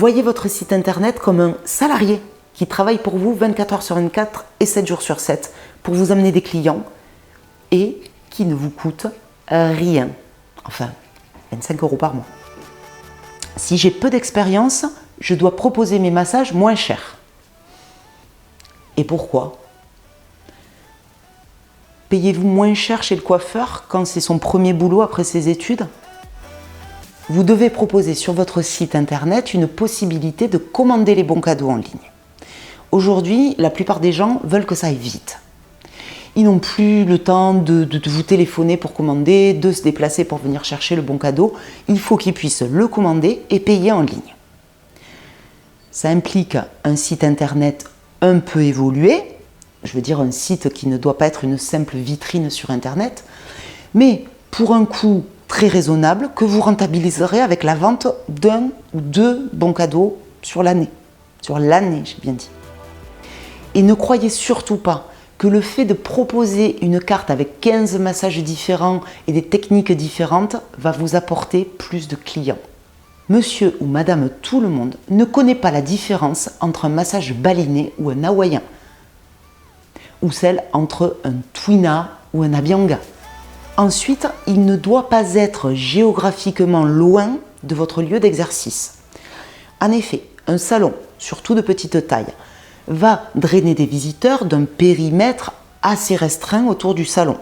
Voyez votre site internet comme un salarié qui travaille pour vous 24 heures sur 24 et 7 jours sur 7 pour vous amener des clients et qui ne vous coûte rien. Enfin, 25 € par mois. Si j'ai peu d'expérience, je dois proposer mes massages moins chers. Et pourquoi ? Payez-vous moins cher chez le coiffeur quand c'est son premier boulot après ses études ? Vous devez proposer sur votre site internet une possibilité de commander les bons cadeaux en ligne. Aujourd'hui, la plupart des gens veulent que ça aille vite. Ils n'ont plus le temps de vous téléphoner pour commander, de se déplacer pour venir chercher le bon cadeau. Il faut qu'ils puissent le commander et payer en ligne. Ça implique un site internet un peu évolué, je veux dire un site qui ne doit pas être une simple vitrine sur internet, mais pour un coût très raisonnable que vous rentabiliserez avec la vente d'un ou deux bons cadeaux sur l'année. Sur l'année, j'ai bien dit. Et ne croyez surtout pas que le fait de proposer une carte avec 15 massages différents et des techniques différentes va vous apporter plus de clients. Monsieur ou madame tout le monde ne connaît pas la différence entre un massage baleiné ou un hawaïen, ou celle entre un twina ou un abhyanga. Ensuite, il ne doit pas être géographiquement loin de votre lieu d'exercice. En effet, un salon, surtout de petite taille, va drainer des visiteurs d'un périmètre assez restreint autour du salon.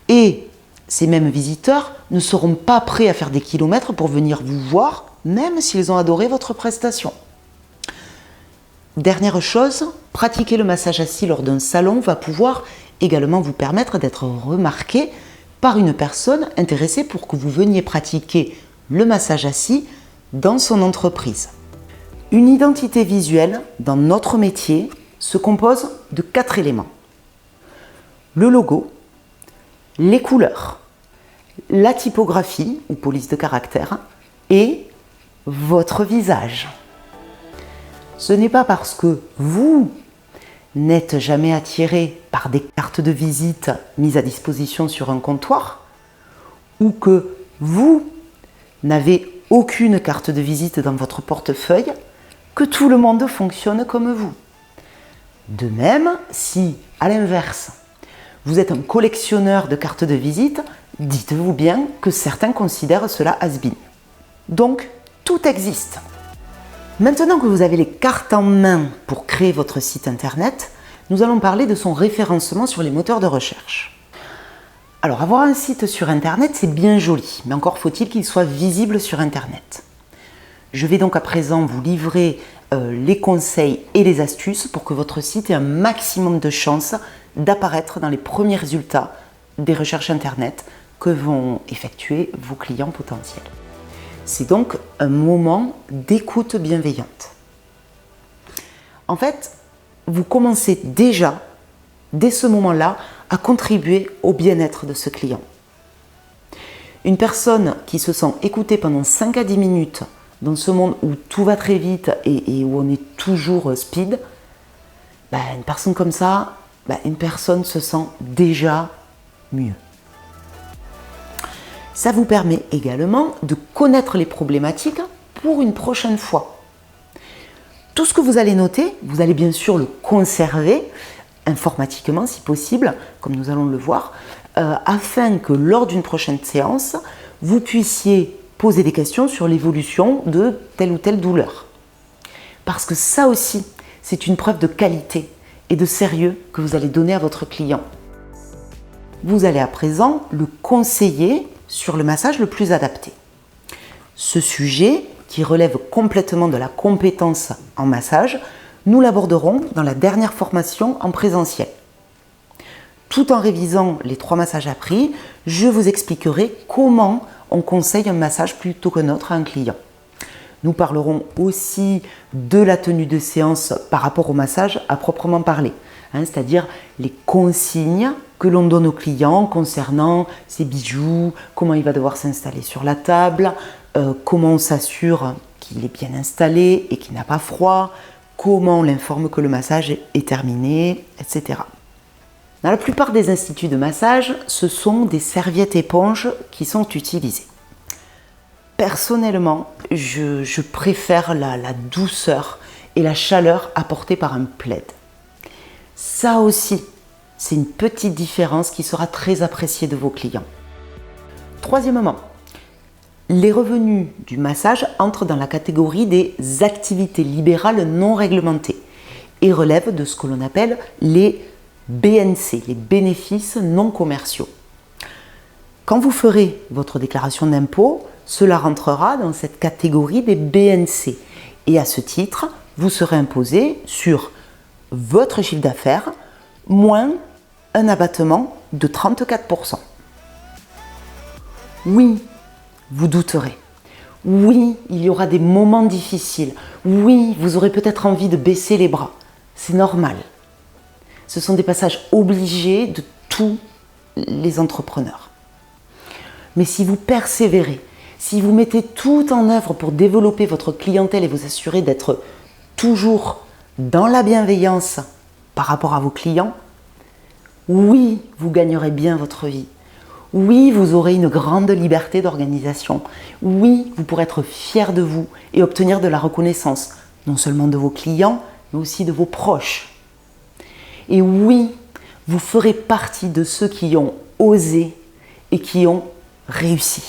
Et ces mêmes visiteurs ne seront pas prêts à faire des kilomètres pour venir vous voir, même s'ils ont adoré votre prestation. Dernière chose, pratiquer le massage assis lors d'un salon va pouvoir également vous permettre d'être remarqué par une personne intéressée pour que vous veniez pratiquer le massage assis dans son entreprise. Une identité visuelle dans notre métier se compose de 4 éléments. Le logo, les couleurs, la typographie ou police de caractère et votre visage. Ce n'est pas parce que vous n'êtes jamais attiré par des cartes de visite mises à disposition sur un comptoir ou que vous n'avez aucune carte de visite dans votre portefeuille que tout le monde fonctionne comme vous. De même, si, à l'inverse, vous êtes un collectionneur de cartes de visite, dites-vous bien que certains considèrent cela has-been. Donc, tout existe. Maintenant que vous avez les cartes en main pour créer votre site internet, nous allons parler de son référencement sur les moteurs de recherche. Alors, avoir un site sur internet, c'est bien joli, mais encore faut-il qu'il soit visible sur internet. Je vais donc à présent vous livrer les conseils et les astuces pour que votre site ait un maximum de chances d'apparaître dans les premiers résultats des recherches internet que vont effectuer vos clients potentiels. C'est donc un moment d'écoute bienveillante. En fait, vous commencez déjà, dès ce moment-là, à contribuer au bien-être de ce client. Une personne qui se sent écoutée pendant 5 à 10 minutes dans ce monde où tout va très vite et où on est toujours speed, une personne comme ça, une personne se sent déjà mieux. Ça vous permet également de connaître les problématiques pour une prochaine fois. Tout ce que vous allez noter, vous allez bien sûr le conserver informatiquement si possible, comme nous allons le voir, afin que lors d'une prochaine séance, vous puissiez poser des questions sur l'évolution de telle ou telle douleur. Parce que ça aussi, c'est une preuve de qualité et de sérieux que vous allez donner à votre client. Vous allez à présent le conseiller sur le massage le plus adapté. Ce sujet, qui relève complètement de la compétence en massage, nous l'aborderons dans la dernière formation en présentiel. Tout en révisant les 3 massages appris, je vous expliquerai comment on conseille un massage plutôt qu'un autre à un client. Nous parlerons aussi de la tenue de séance par rapport au massage à proprement parler, c'est-à-dire les consignes que l'on donne au client concernant ses bijoux, comment il va devoir s'installer sur la table, comment on s'assure qu'il est bien installé et qu'il n'a pas froid, comment on l'informe que le massage est terminé, etc. Dans la plupart des instituts de massage, ce sont des serviettes éponges qui sont utilisées. Personnellement, je préfère la douceur et la chaleur apportée par un plaid. Ça aussi, c'est une petite différence qui sera très appréciée de vos clients. Troisièmement, les revenus du massage entrent dans la catégorie des activités libérales non réglementées et relèvent de ce que l'on appelle les BNC, les bénéfices non commerciaux. Quand vous ferez votre déclaration d'impôt, cela rentrera dans cette catégorie des BNC. Et à ce titre, vous serez imposé sur votre chiffre d'affaires moins un abattement de 34%. Oui, vous douterez. Oui, il y aura des moments difficiles. Oui, vous aurez peut-être envie de baisser les bras. C'est normal. Ce sont des passages obligés de tous les entrepreneurs. Mais si vous persévérez, si vous mettez tout en œuvre pour développer votre clientèle et vous assurer d'être toujours dans la bienveillance par rapport à vos clients, oui, vous gagnerez bien votre vie. Oui, vous aurez une grande liberté d'organisation. Oui, vous pourrez être fier de vous et obtenir de la reconnaissance, non seulement de vos clients, mais aussi de vos proches. Et oui, vous ferez partie de ceux qui ont osé et qui ont réussi.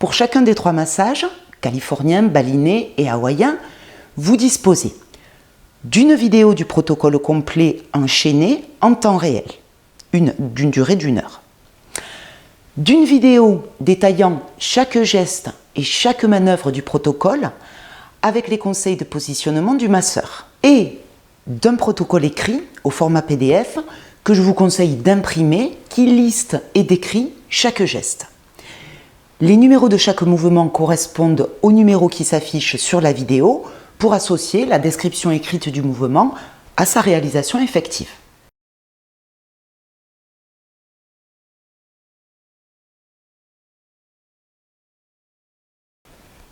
Pour chacun des 3 massages, californien, balinais et hawaïen, vous disposez d'une vidéo du protocole complet enchaîné en temps réel, d'une durée d'1 heure. D'une vidéo détaillant chaque geste et chaque manœuvre du protocole avec les conseils de positionnement du masseur. Et d'un protocole écrit au format PDF que je vous conseille d'imprimer qui liste et décrit chaque geste. Les numéros de chaque mouvement correspondent aux numéros qui s'affichent sur la vidéo pour associer la description écrite du mouvement à sa réalisation effective.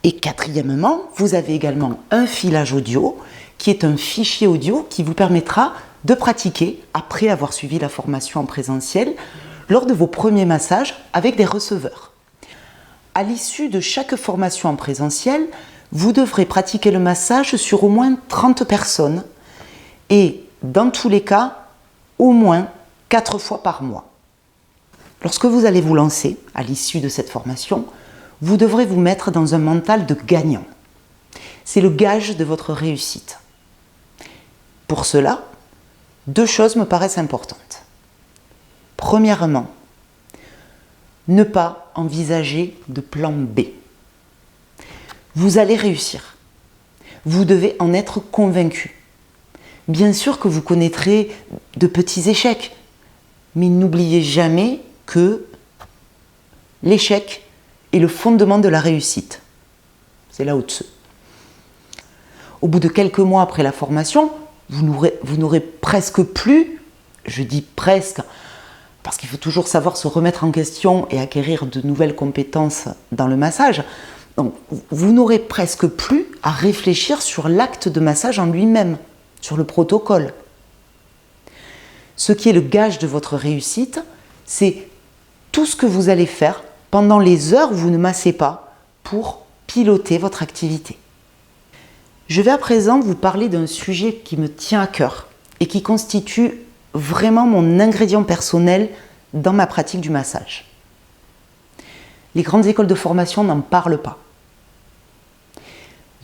Et quatrièmement, vous avez également un filage audio qui est un fichier audio qui vous permettra de pratiquer après avoir suivi la formation en présentiel lors de vos premiers massages avec des receveurs. À l'issue de chaque formation en présentiel, vous devrez pratiquer le massage sur au moins 30 personnes et, dans tous les cas, au moins 4 fois par mois. Lorsque vous allez vous lancer à l'issue de cette formation, vous devrez vous mettre dans un mental de gagnant. C'est le gage de votre réussite. Pour cela, 2 choses me paraissent importantes. Premièrement, ne pas envisager de plan B. Vous allez réussir. Vous devez en être convaincu. Bien sûr que vous connaîtrez de petits échecs, mais n'oubliez jamais que l'échec est le fondement de la réussite. C'est là au-dessus. Au bout de quelques mois après la formation, vous n'aurez presque plus, je dis presque, parce qu'il faut toujours savoir se remettre en question et acquérir de nouvelles compétences dans le massage. Donc, vous n'aurez presque plus à réfléchir sur l'acte de massage en lui-même, sur le protocole. Ce qui est le gage de votre réussite, c'est tout ce que vous allez faire pendant les heures où vous ne massez pas pour piloter votre activité. Je vais à présent vous parler d'un sujet qui me tient à cœur et qui constitue vraiment mon ingrédient personnel dans ma pratique du massage. Les grandes écoles de formation n'en parlent pas.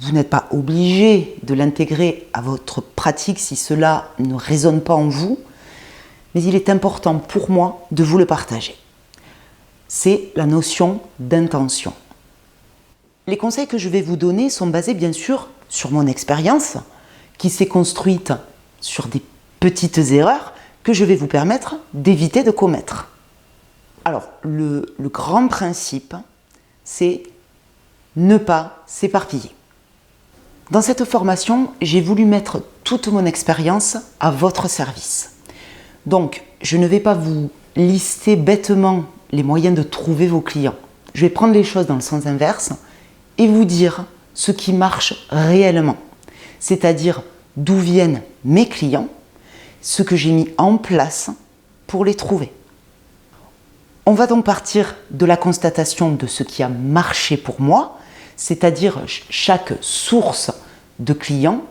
Vous n'êtes pas obligé de l'intégrer à votre pratique si cela ne résonne pas en vous, mais il est important pour moi de vous le partager. C'est la notion d'intention. Les conseils que je vais vous donner sont basés bien sûr sur mon expérience, qui s'est construite sur des petites erreurs que je vais vous permettre d'éviter de commettre. Alors, le grand principe, c'est ne pas s'éparpiller. Dans cette formation, j'ai voulu mettre toute mon expérience à votre service. Donc, je ne vais pas vous lister bêtement les moyens de trouver vos clients. Je vais prendre les choses dans le sens inverse et vous dire ce qui marche réellement, c'est-à-dire d'où viennent mes clients, ce que j'ai mis en place pour les trouver. On va donc partir de la constatation de ce qui a marché pour moi, c'est-à-dire chaque source de clients,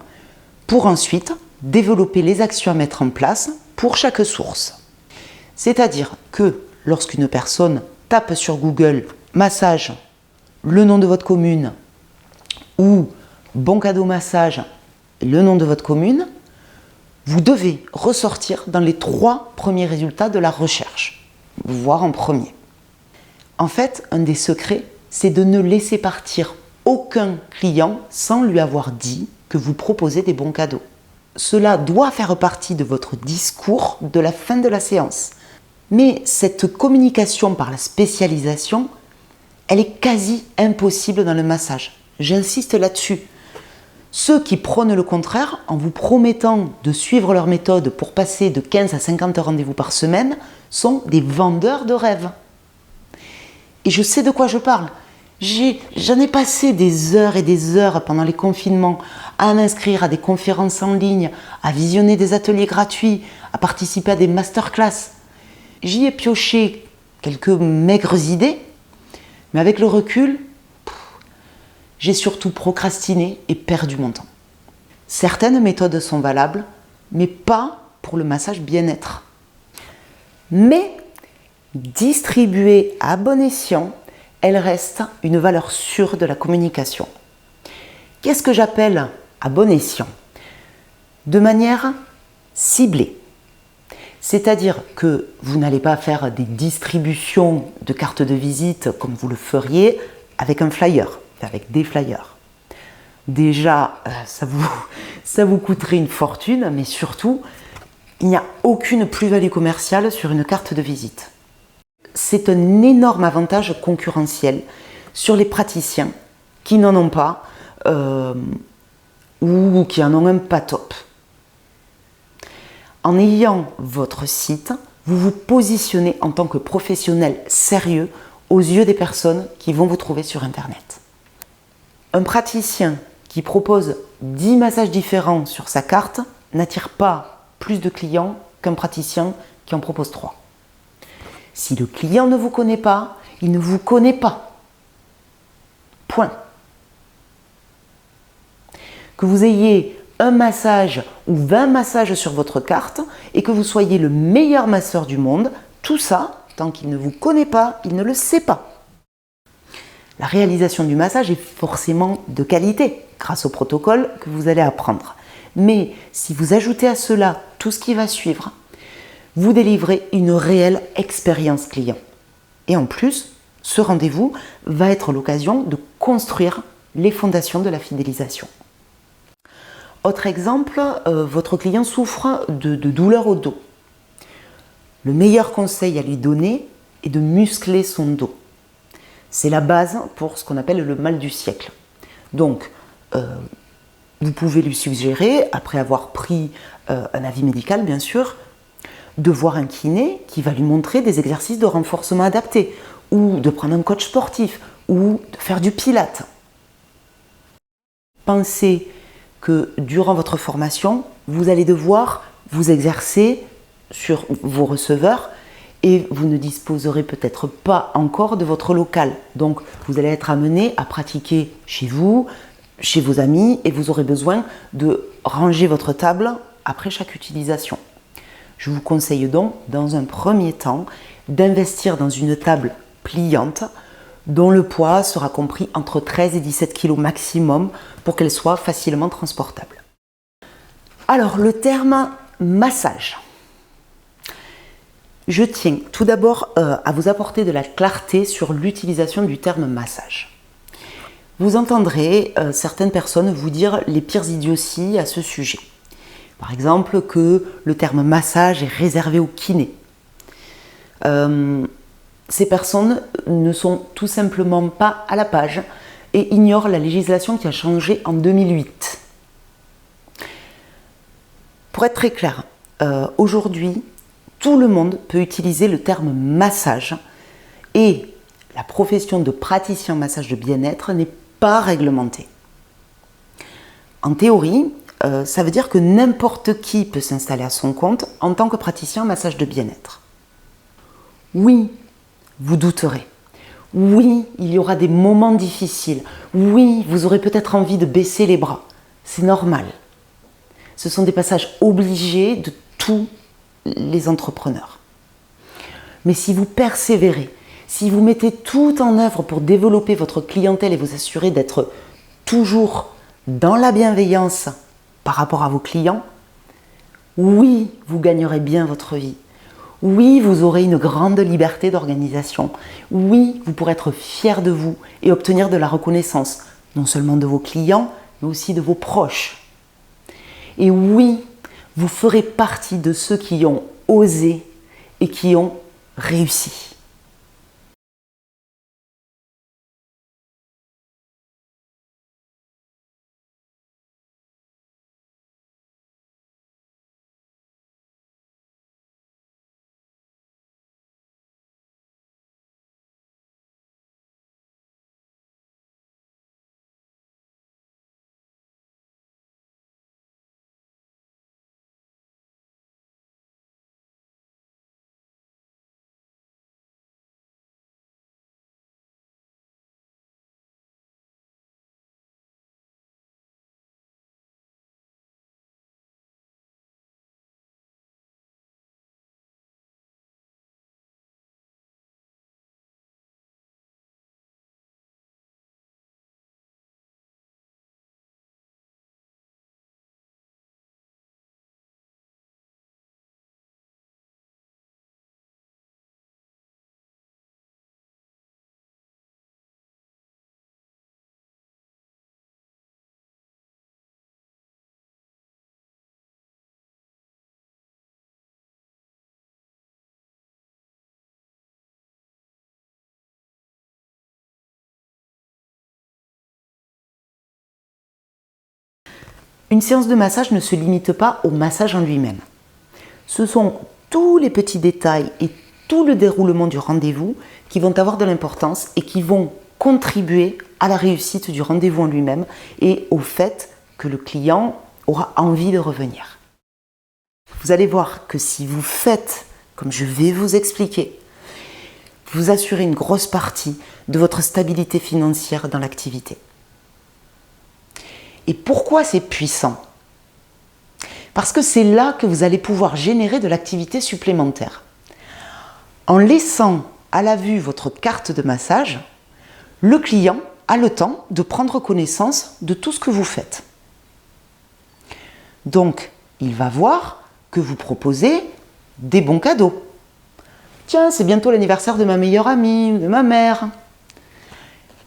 pour ensuite développer les actions à mettre en place pour chaque source. C'est-à-dire que lorsqu'une personne tape sur Google « massage », le nom de votre commune, ou « bon cadeau massage », le nom de votre commune, vous devez ressortir dans les 3 premiers résultats de la recherche, voire en premier. En fait, un des secrets, c'est de ne laisser partir aucun client sans lui avoir dit que vous proposez des bons cadeaux. Cela doit faire partie de votre discours de la fin de la séance. Mais cette communication par la spécialisation, elle est quasi impossible dans le massage. J'insiste là-dessus. Ceux qui prônent le contraire, en vous promettant de suivre leur méthode pour passer de 15 à 50 rendez-vous par semaine, sont des vendeurs de rêves. Et je sais de quoi je parle. J'en ai passé des heures et des heures pendant les confinements à m'inscrire à des conférences en ligne, à visionner des ateliers gratuits, à participer à des masterclass. J'y ai pioché quelques maigres idées, mais avec le recul, j'ai surtout procrastiné et perdu mon temps. Certaines méthodes sont valables, mais pas pour le massage bien-être. Mais distribuer à bon escient elle reste une valeur sûre de la communication. Qu'est-ce que j'appelle à bon escient? De manière ciblée. C'est-à-dire que vous n'allez pas faire des distributions de cartes de visite comme vous le feriez avec un flyer, avec des flyers. Déjà, ça vous coûterait une fortune, mais surtout, il n'y a aucune plus-value commerciale sur une carte de visite. C'est un énorme avantage concurrentiel sur les praticiens qui n'en ont pas ou qui en ont un pas top. En ayant votre site, vous vous positionnez en tant que professionnel sérieux aux yeux des personnes qui vont vous trouver sur Internet. Un praticien qui propose 10 massages différents sur sa carte n'attire pas plus de clients qu'un praticien qui en propose 3. Si le client ne vous connaît pas, il ne vous connaît pas. Point. Que vous ayez un massage ou 20 massages sur votre carte et que vous soyez le meilleur masseur du monde, tout ça, tant qu'il ne vous connaît pas, il ne le sait pas. La réalisation du massage est forcément de qualité, grâce au protocole que vous allez apprendre. Mais si vous ajoutez à cela tout ce qui va suivre, vous délivrez une réelle expérience client. Et en plus, ce rendez-vous va être l'occasion de construire les fondations de la fidélisation. Autre exemple, votre client souffre de douleurs au dos. Le meilleur conseil à lui donner est de muscler son dos. C'est la base pour ce qu'on appelle le mal du siècle. Donc, vous pouvez lui suggérer, après avoir pris un avis médical bien sûr, de voir un kiné qui va lui montrer des exercices de renforcement adaptés, ou de prendre un coach sportif, ou de faire du pilate. Pensez que durant votre formation, vous allez devoir vous exercer sur vos receveurs et vous ne disposerez peut-être pas encore de votre local. Donc, vous allez être amené à pratiquer chez vous, chez vos amis et vous aurez besoin de ranger votre table après chaque utilisation. Je vous conseille donc, dans un premier temps, d'investir dans une table pliante dont le poids sera compris entre 13 et 17 kg maximum pour qu'elle soit facilement transportable. Alors, le terme massage. Je tiens tout d'abord à vous apporter de la clarté sur l'utilisation du terme massage. Vous entendrez certaines personnes vous dire les pires idioties à ce sujet. Par exemple, que le terme massage est réservé aux kinés. Ces personnes ne sont tout simplement pas à la page et ignorent la législation qui a changé en 2008. Pour être très clair, aujourd'hui, tout le monde peut utiliser le terme massage et la profession de praticien massage de bien-être n'est pas réglementée. En théorie, ça veut dire que n'importe qui peut s'installer à son compte en tant que praticien massage de bien-être. Oui, vous douterez. Oui, il y aura des moments difficiles. Oui, vous aurez peut-être envie de baisser les bras. C'est normal. Ce sont des passages obligés de tous les entrepreneurs. Mais si vous persévérez, si vous mettez tout en œuvre pour développer votre clientèle et vous assurer d'être toujours dans la bienveillance par rapport à vos clients, oui, vous gagnerez bien votre vie. Oui, vous aurez une grande liberté d'organisation. Oui, vous pourrez être fier de vous et obtenir de la reconnaissance, non seulement de vos clients, mais aussi de vos proches. Et oui, vous ferez partie de ceux qui ont osé et qui ont réussi. Une séance de massage ne se limite pas au massage en lui-même. Ce sont tous les petits détails et tout le déroulement du rendez-vous qui vont avoir de l'importance et qui vont contribuer à la réussite du rendez-vous en lui-même et au fait que le client aura envie de revenir. Vous allez voir que si vous faites, comme je vais vous expliquer, vous assurez une grosse partie de votre stabilité financière dans l'activité. Et pourquoi c'est puissant? Parce que c'est là que vous allez pouvoir générer de l'activité supplémentaire. En laissant à la vue votre carte de massage, le client a le temps de prendre connaissance de tout ce que vous faites. Donc, il va voir que vous proposez des bons cadeaux. Tiens, c'est bientôt l'anniversaire de ma meilleure amie, de ma mère.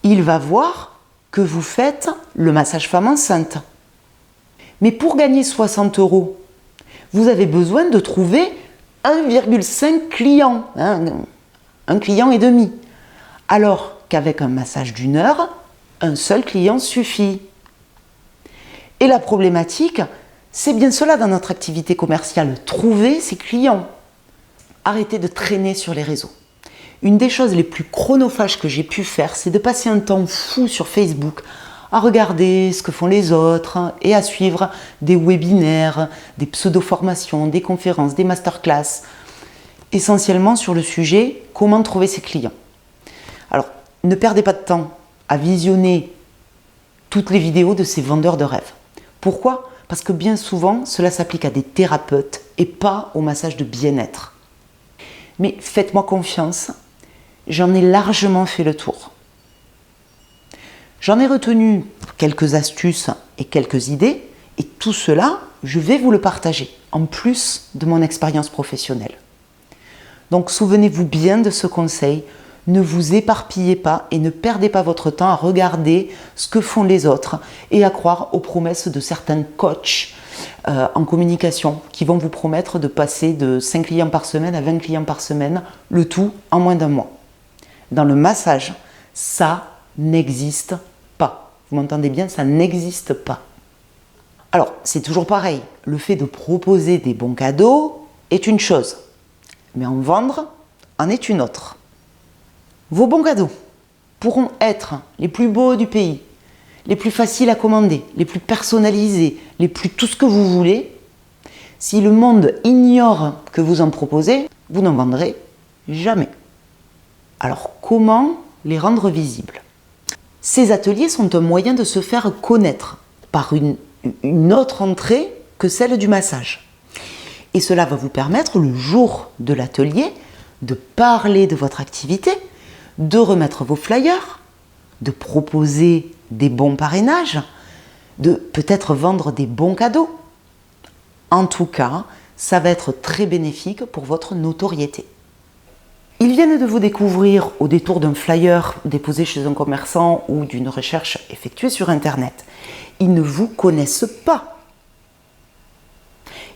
Il va voir que vous faites le massage femme enceinte. Mais pour gagner 60 €, vous avez besoin de trouver 1,5 clients, un client et demi. Alors qu'avec un massage d'1 heure, un seul client suffit. Et la problématique, c'est bien cela dans notre activité commerciale, trouver ses clients. Arrêtez de traîner sur les réseaux. Une des choses les plus chronophages que j'ai pu faire, c'est de passer un temps fou sur Facebook à regarder ce que font les autres et à suivre des webinaires, des pseudo-formations, des conférences, des masterclass, essentiellement sur le sujet « Comment trouver ses clients ». Alors, ne perdez pas de temps à visionner toutes les vidéos de ces vendeurs de rêves. Pourquoi? Parce que bien souvent, cela s'applique à des thérapeutes et pas au massage de bien-être. Mais faites-moi confiance, j'en ai largement fait le tour. J'en ai retenu quelques astuces et quelques idées, et tout cela, je vais vous le partager, en plus de mon expérience professionnelle. Donc souvenez-vous bien de ce conseil, ne vous éparpillez pas et ne perdez pas votre temps à regarder ce que font les autres et à croire aux promesses de certains coachs en communication qui vont vous promettre de passer de 5 clients par semaine à 20 clients par semaine, le tout en moins d'un mois. Dans le massage, ça n'existe pas. Vous m'entendez bien, ça n'existe pas. Alors, c'est toujours pareil, le fait de proposer des bons cadeaux est une chose, mais en vendre en est une autre. Vos bons cadeaux pourront être les plus beaux du pays, les plus faciles à commander, les plus personnalisés, les plus tout ce que vous voulez. Si le monde ignore que vous en proposez, vous n'en vendrez jamais. Alors comment les rendre visibles? Ces ateliers sont un moyen de se faire connaître par une autre entrée que celle du massage. Et cela va vous permettre, le jour de l'atelier, de parler de votre activité, de remettre vos flyers, de proposer des bons parrainages, de peut-être vendre des bons cadeaux. En tout cas, ça va être très bénéfique pour votre notoriété. Ils viennent de vous découvrir au détour d'un flyer déposé chez un commerçant ou d'une recherche effectuée sur Internet. Ils ne vous connaissent pas.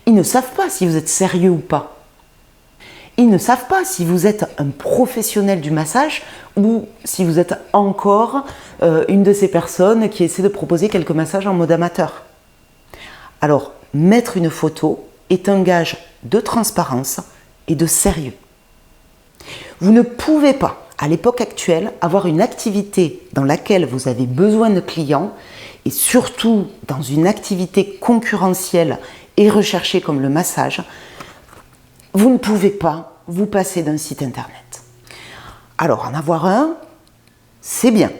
Ils ne savent pas si vous êtes sérieux ou pas. Ils ne savent pas si vous êtes un professionnel du massage ou si vous êtes encore une de ces personnes qui essaie de proposer quelques massages en mode amateur. Alors, mettre une photo est un gage de transparence et de sérieux. Vous ne pouvez pas, à l'époque actuelle, avoir une activité dans laquelle vous avez besoin de clients et surtout dans une activité concurrentielle et recherchée comme le massage. Vous ne pouvez pas vous passer d'un site internet. Alors, en avoir un, c'est bien.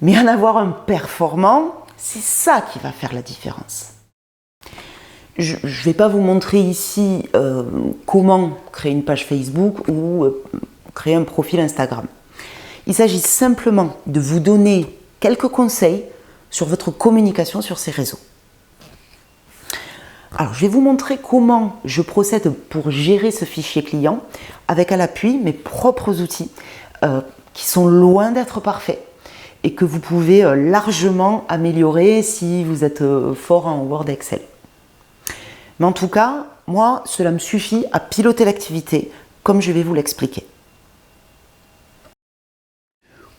Mais en avoir un performant, c'est ça qui va faire la différence. Je ne vais pas vous montrer ici comment créer une page Facebook ou créer un profil Instagram. Il s'agit simplement de vous donner quelques conseils sur votre communication sur ces réseaux. Alors, je vais vous montrer comment je procède pour gérer ce fichier client avec à l'appui mes propres outils qui sont loin d'être parfaits et que vous pouvez largement améliorer si vous êtes fort en Word et Excel. Mais en tout cas, moi, cela me suffit à piloter l'activité comme je vais vous l'expliquer.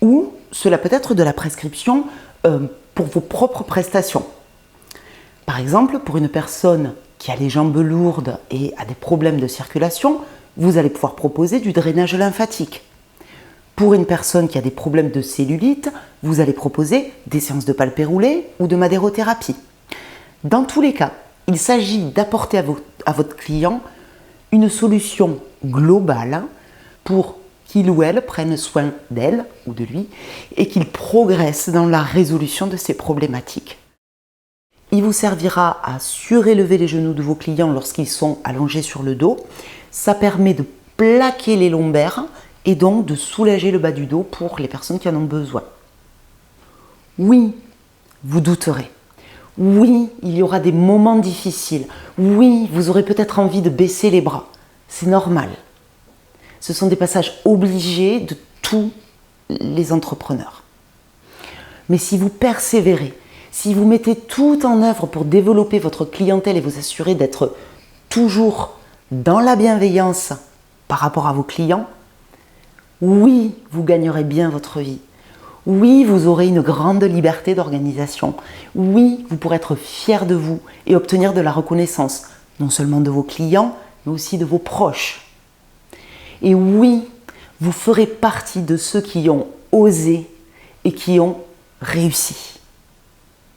Ou cela peut être de la prescription pour vos propres prestations. Par exemple, pour une personne qui a les jambes lourdes et a des problèmes de circulation, vous allez pouvoir proposer du drainage lymphatique. Pour une personne qui a des problèmes de cellulite, vous allez proposer des séances de palpé roulé ou de madérothérapie. Dans tous les cas, il s'agit d'apporter à votre client une solution globale pour qu'il ou elle prenne soin d'elle ou de lui et qu'il progresse dans la résolution de ses problématiques. Il vous servira à surélever les genoux de vos clients lorsqu'ils sont allongés sur le dos. Ça permet de plaquer les lombaires et donc de soulager le bas du dos pour les personnes qui en ont besoin. Oui, vous douterez. Oui, il y aura des moments difficiles. Oui, vous aurez peut-être envie de baisser les bras. C'est normal. Ce sont des passages obligés de tous les entrepreneurs. Mais si vous persévérez, si vous mettez tout en œuvre pour développer votre clientèle et vous assurer d'être toujours dans la bienveillance par rapport à vos clients, oui, vous gagnerez bien votre vie. Oui, vous aurez une grande liberté d'organisation. Oui, vous pourrez être fier de vous et obtenir de la reconnaissance, non seulement de vos clients, mais aussi de vos proches. Et oui, vous ferez partie de ceux qui ont osé et qui ont réussi.